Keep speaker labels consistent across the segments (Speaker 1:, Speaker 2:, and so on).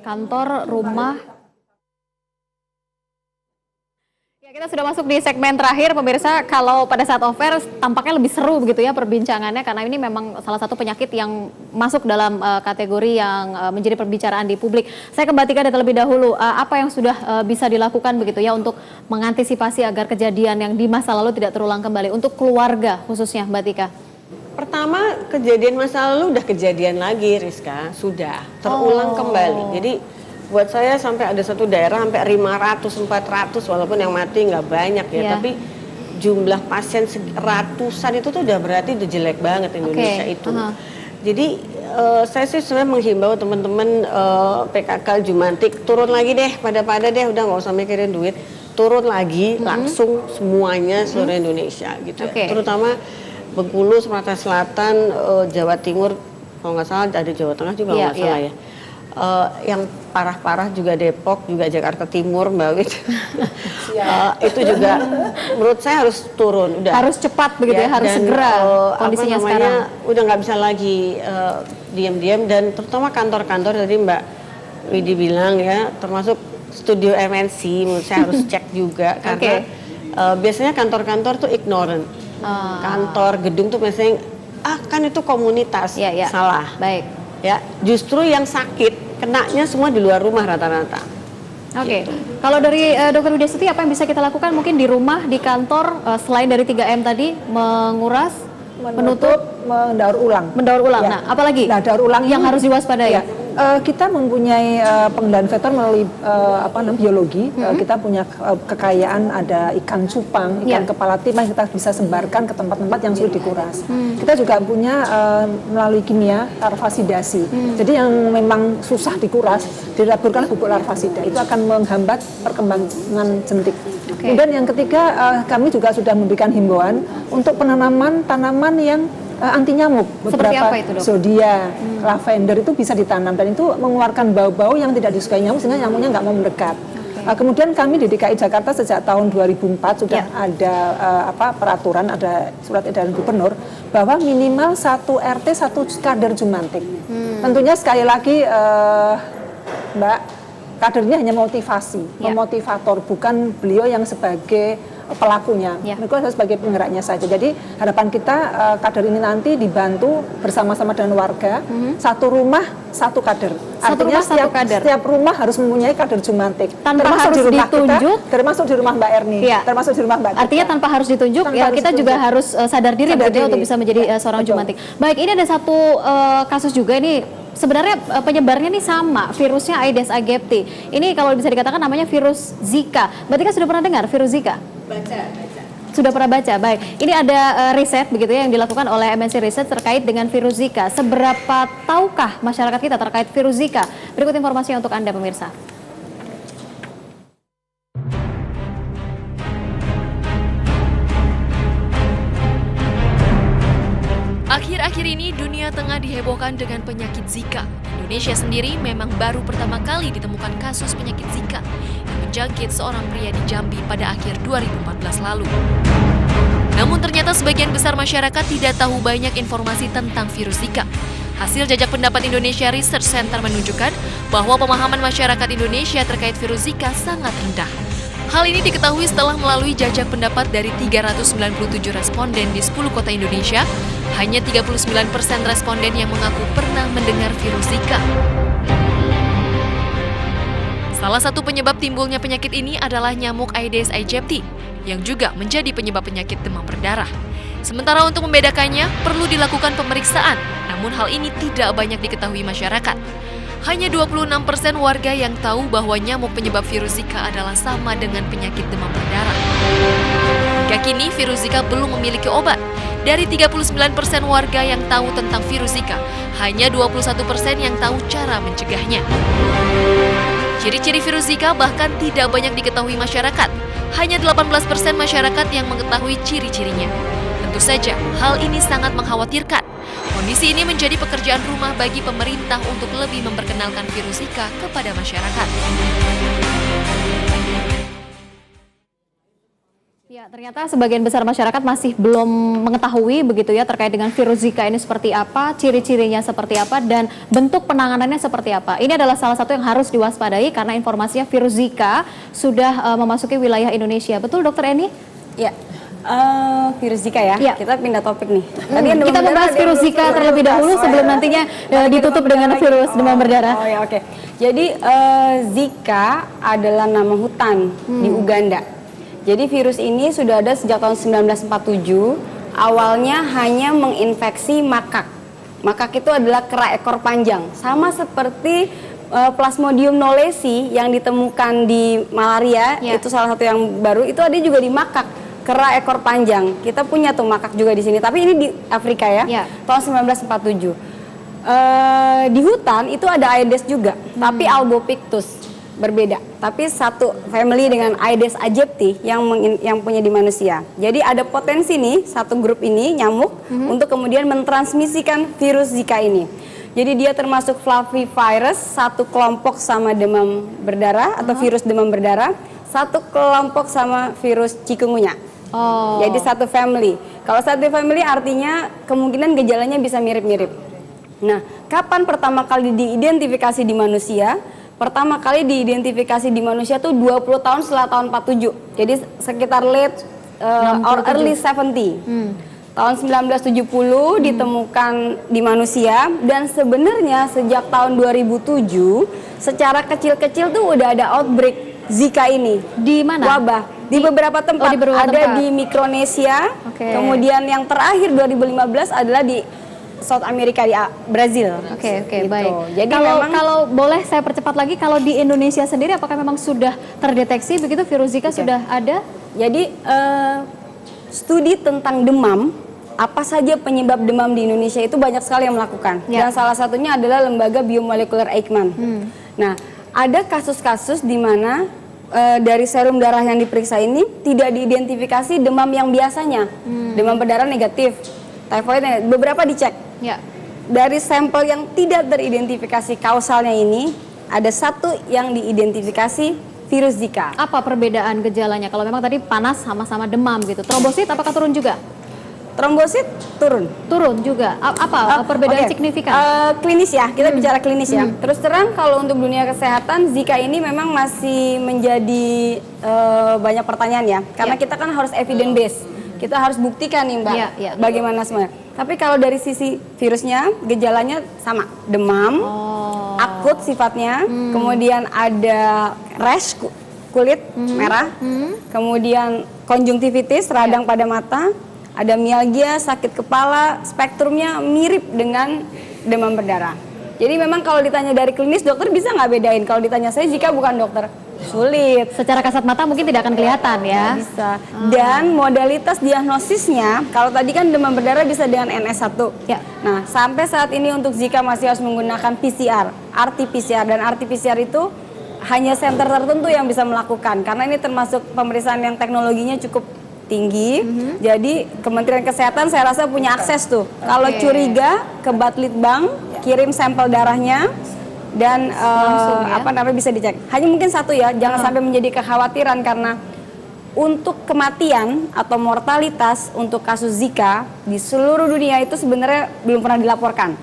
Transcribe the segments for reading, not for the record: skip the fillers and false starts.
Speaker 1: Kantor, rumah. Ya, kita sudah masuk di segmen terakhir, pemirsa. Kalau pada saat off-air tampaknya lebih seru begitu ya perbincangannya, karena ini memang salah satu penyakit yang masuk dalam kategori yang menjadi pembicaraan di publik. Saya ke Mbak Tika terlebih dahulu. Apa yang sudah bisa dilakukan begitu ya untuk mengantisipasi agar kejadian yang di masa lalu tidak terulang kembali untuk keluarga khususnya, Mbak Tika?
Speaker 2: Pertama, kejadian masa lalu udah kejadian lagi, Rizka. Sudah terulang kembali. Jadi buat saya sampai ada satu daerah sampai 500-400 walaupun yang mati nggak banyak ya, tapi jumlah pasien ratusan itu tuh udah berarti udah jelek banget Indonesia itu. Jadi saya sih sebenarnya menghimbau teman-teman PKK Jumantik turun lagi deh, pada deh, udah nggak usah mikirin duit, turun lagi langsung semuanya seluruh Indonesia gitu ya. Terutama Bengkulu, Sumatera Selatan, Jawa Timur, kalau nggak salah ada Jawa Tengah juga nggak salah ya. Yang parah-parah juga Depok, juga Jakarta Timur, Mbak Wid. Itu juga menurut saya harus turun. Udah.
Speaker 1: Harus cepat begitu ya, harus
Speaker 2: dan,
Speaker 1: segera kondisinya sekarang.
Speaker 2: Udah nggak bisa lagi diam-diam, dan terutama kantor-kantor tadi Mbak Widi bilang ya, termasuk studio MNC menurut saya harus cek juga karena biasanya kantor-kantor tuh ignorant. Kantor, gedung tuh biasanya kan itu komunitas, salah.
Speaker 1: Baik.
Speaker 2: Ya, justru yang sakit kenanya semua di luar rumah rata-rata.
Speaker 1: Gitu. Kalau dari Dr. Widya Stuti, apa yang bisa kita lakukan mungkin di rumah, di kantor, selain dari 3M tadi, menguras, menutup,
Speaker 3: mendaur ulang.
Speaker 1: Nah, apalagi?
Speaker 3: Nah, daur ulang
Speaker 1: yang harus diwaspadai.
Speaker 3: Kita mempunyai pengendalian vektor melalui biologi. Kita punya kekayaan, ada ikan cupang, ikan kepala timah yang kita bisa sebarkan ke tempat-tempat yang sulit dikuras. Kita juga punya melalui kimia larvasidasi. Jadi yang memang susah dikuras dilaburkan pupuk larvasida. Itu akan menghambat perkembangan jentik. Kemudian yang ketiga, kami juga sudah memberikan himbauan untuk penanaman tanaman yang anti nyamuk. Beberapa zodiac, lavender itu bisa ditanam dan itu mengeluarkan bau-bau yang tidak disukai nyamuk sehingga nyamuknya nggak mau mendekat. Kemudian kami di DKI Jakarta sejak tahun 2004 sudah ada peraturan, ada surat edaran gubernur bahwa minimal 1 RT 1 kader Jumantik. Tentunya sekali lagi Mbak, kadernya hanya motivasi, memotivator, bukan beliau yang sebagai pelakunya, mereka sebagai penggeraknya saja. Jadi harapan kita kader ini nanti dibantu bersama-sama dengan warga, satu rumah satu kader. Artinya setiap rumah harus mempunyai kader Jumantik.
Speaker 1: Tanpa harus ditunjuk,
Speaker 3: termasuk di rumah Mbak Erni, termasuk di rumah Mbak Tika.
Speaker 1: Artinya tanpa harus ditunjuk, kita juga harus sadar diri untuk bisa menjadi seorang Jumantik. Baik, ini ada satu kasus juga ini. Sebenarnya penyebarnya ini sama, virusnya Aedes aegypti. Ini kalau bisa dikatakan namanya virus Zika. Mbak Tika sudah pernah dengar virus Zika?
Speaker 4: Baca.
Speaker 1: Sudah pernah baca, baik. Ini ada riset begitu ya yang dilakukan oleh MNC Research terkait dengan virus Zika. Seberapa tahukah masyarakat kita terkait virus Zika? Berikut informasinya untuk Anda pemirsa.
Speaker 5: Akhir-akhir ini dunia tengah dihebohkan dengan penyakit Zika. Indonesia sendiri memang baru pertama kali ditemukan kasus penyakit Zika yang menjangkit seorang pria di Jambi pada akhir 2014 lalu. Namun ternyata sebagian besar masyarakat tidak tahu banyak informasi tentang virus Zika. Hasil jajak pendapat Indonesia Research Center menunjukkan bahwa pemahaman masyarakat Indonesia terkait virus Zika sangat rendah. Hal ini diketahui setelah melalui jajak pendapat dari 397 responden di 10 kota Indonesia, hanya 39% responden yang mengaku pernah mendengar virus Zika. Salah satu penyebab timbulnya penyakit ini adalah nyamuk Aedes aegypti, yang juga menjadi penyebab penyakit demam berdarah. Sementara untuk membedakannya, perlu dilakukan pemeriksaan, namun hal ini tidak banyak diketahui masyarakat. Hanya 26% warga yang tahu bahwa nyamuk penyebab virus Zika adalah sama dengan penyakit demam berdarah. Hingga kini virus Zika belum memiliki obat. Dari 39% warga yang tahu tentang virus Zika, hanya 21% yang tahu cara mencegahnya. Ciri-ciri virus Zika bahkan tidak banyak diketahui masyarakat. Hanya 18% masyarakat yang mengetahui ciri-cirinya. Tentu saja, hal ini sangat mengkhawatirkan. Kondisi ini menjadi pekerjaan rumah bagi pemerintah untuk lebih memperkenalkan virus Zika kepada masyarakat.
Speaker 1: Ya, Ya, ternyata sebagian besar masyarakat masih belum mengetahui begitu ya terkait dengan virus Zika ini seperti apa, ciri-cirinya seperti apa, dan bentuk penanganannya seperti apa. Ini adalah salah satu yang harus diwaspadai karena informasinya virus Zika sudah memasuki wilayah Indonesia. Betul, Dokter Eni?
Speaker 4: Ya, virus Zika ya.
Speaker 1: Ya.
Speaker 4: Kita pindah topik nih. Tadi yang
Speaker 1: Kita membahas virus Zika terlebih dahulu sebelum nantinya ditutup dengan virus demam berdarah.
Speaker 4: Oh ya, oke. Jadi Zika adalah nama hutan di Uganda. Jadi virus ini sudah ada sejak tahun 1947. Awalnya hanya menginfeksi makak. Makak itu adalah kera ekor panjang, sama seperti Plasmodium knowlesi yang ditemukan di malaria, itu salah satu yang baru. Itu ada juga di makak, kera ekor panjang. Kita punya tuh makak juga di sini, tapi ini di Afrika ya. Tahun 1947. Di hutan itu ada Aedes juga, tapi Albopictus berbeda. Tapi satu family dengan Aedes aegypti yang punya di manusia. Jadi ada potensi nih satu grup ini nyamuk untuk kemudian mentransmisikan virus Zika ini. Jadi dia termasuk flavivirus, satu kelompok sama demam berdarah atau virus demam berdarah, satu kelompok sama virus chikungunya. Jadi satu family. Kalau satu family artinya kemungkinan gejalanya bisa mirip-mirip. Nah, kapan pertama kali diidentifikasi di manusia? Pertama kali diidentifikasi di manusia tuh 20 tahun setelah tahun 47. Jadi sekitar late or early 70. Tahun 1970 ditemukan di manusia, dan sebenarnya sejak tahun 2007 secara kecil-kecil tuh udah ada outbreak Zika ini.
Speaker 1: Di mana?
Speaker 4: Wabah. Di beberapa tempat.
Speaker 1: Di beberapa
Speaker 4: ada
Speaker 1: tempat.
Speaker 4: di Mikronesia. Kemudian yang terakhir 2015 adalah di South America, di Brazil.
Speaker 1: Oke,
Speaker 4: gitu.
Speaker 1: baik.
Speaker 4: Jadi
Speaker 1: kalau boleh saya percepat lagi, kalau di Indonesia sendiri apakah memang sudah terdeteksi begitu virus Zika sudah ada?
Speaker 4: Jadi studi tentang demam, apa saja penyebab demam di Indonesia itu banyak sekali yang melakukan. Dan salah satunya adalah lembaga biomolekuler Eijkman. Nah, ada kasus-kasus di mana dari serum darah yang diperiksa ini tidak diidentifikasi demam yang biasanya. Demam berdarah negatif, tifoid negatif, beberapa dicek. Dari sampel yang tidak teridentifikasi kausalnya ini, ada satu yang diidentifikasi virus Zika.
Speaker 1: Apa perbedaan gejalanya? Kalau memang tadi panas sama-sama demam gitu. Trombosit apakah turun juga?
Speaker 4: Trombosit turun.
Speaker 1: Turun juga. Apa perbedaan signifikan?
Speaker 4: Klinis ya, kita bicara klinis ya. Terus terang kalau untuk dunia kesehatan, Zika ini memang masih menjadi banyak pertanyaan ya. Karena kita kan harus evidence based. Kita harus buktikan nih Mbak, bagaimana semuanya. Tapi kalau dari sisi virusnya, gejalanya sama, demam, akut sifatnya, kemudian ada rash kulit merah, kemudian konjungtivitis, radang pada mata, ada mialgia, sakit kepala, spektrumnya mirip dengan demam berdarah. Jadi memang kalau ditanya dari klinis, dokter bisa nggak bedain? Kalau ditanya saya, Zika bukan dokter, sulit.
Speaker 1: Secara kasat mata mungkin tidak akan kelihatan ya.
Speaker 4: Bisa. Dan modalitas diagnosisnya, kalau tadi kan demam berdarah bisa dengan NS1. Nah, sampai saat ini untuk Zika masih harus menggunakan PCR, RT-PCR, dan RT-PCR itu hanya center tertentu yang bisa melakukan, karena ini termasuk pemeriksaan yang teknologinya cukup tinggi. Jadi Kementerian Kesehatan saya rasa punya akses tuh. Kalau curiga ke Batlitbang, kirim sampel darahnya, dan bisa dicek. Hanya mungkin satu ya, jangan sampai menjadi kekhawatiran, karena untuk kematian atau mortalitas untuk kasus Zika di seluruh dunia itu sebenarnya belum pernah dilaporkan.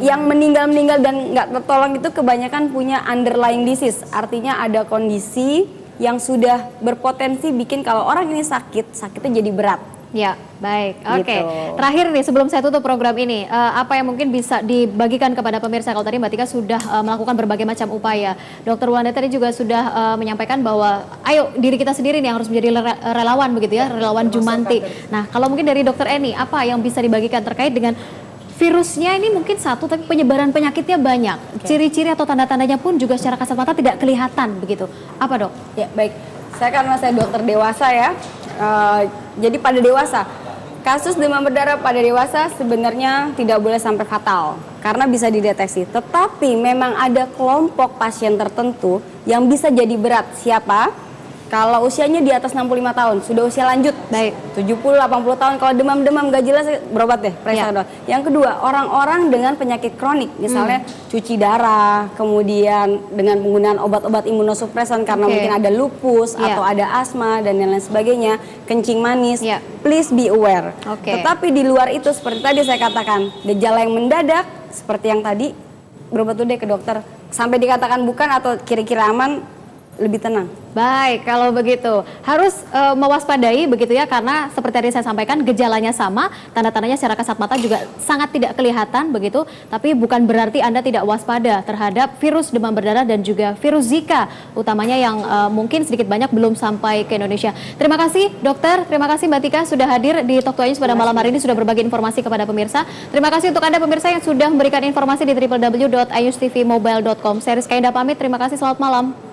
Speaker 4: Yang meninggal dan nggak tertolong itu kebanyakan punya underlying disease, artinya ada kondisi yang sudah berpotensi bikin kalau orang ini sakitnya jadi berat.
Speaker 1: Ya, baik. Oke. Terakhir nih sebelum saya tutup program ini, apa yang mungkin bisa dibagikan kepada pemirsa? Kalau tadi Mbak Tika sudah melakukan berbagai macam upaya, Dokter Wanda tadi juga sudah menyampaikan bahwa ayo diri kita sendiri nih yang harus menjadi relawan begitu ya, relawan Jumanti. Nah, kalau mungkin dari Dokter Eni, apa yang bisa dibagikan terkait dengan virusnya ini mungkin satu, tapi penyebaran penyakitnya banyak. Ciri-ciri atau tanda-tandanya pun juga secara kasat mata tidak kelihatan begitu. Apa dok?
Speaker 4: Ya baik, karena saya dokter dewasa ya, jadi pada dewasa, kasus demam berdarah pada dewasa sebenarnya tidak boleh sampai fatal karena bisa dideteksi. Tetapi memang ada kelompok pasien tertentu yang bisa jadi berat. Siapa? Kalau usianya di atas 65 tahun, sudah usia lanjut.
Speaker 1: Baik.
Speaker 4: 70, 80 tahun, kalau demam-demam gak jelas berobat deh, periksa dong. Yang kedua, orang-orang dengan penyakit kronik, misalnya cuci darah, kemudian dengan penggunaan obat-obat imunosupresan karena mungkin ada lupus atau ada asma dan lain sebagainya, kencing manis, please be aware. Tetapi di luar itu seperti tadi saya katakan, gejala yang mendadak seperti yang tadi, berobat dulu deh ke dokter. Sampai dikatakan bukan atau kira-kira aman, lebih tenang.
Speaker 1: Baik, kalau begitu harus mewaspadai begitu ya, karena seperti tadi saya sampaikan gejalanya sama, tanda-tandanya secara kasat mata juga sangat tidak kelihatan begitu, tapi bukan berarti Anda tidak waspada terhadap virus demam berdarah dan juga virus Zika, utamanya yang mungkin sedikit banyak belum sampai ke Indonesia. Terima kasih dokter, terima kasih Mbak Tika sudah hadir di Talk to Ayus pada malam hari ini, sudah berbagi informasi kepada pemirsa. Terima kasih untuk Anda pemirsa yang sudah memberikan informasi di www.ayustvmobile.com. Saya Rizka Indah pamit, terima kasih, selamat malam.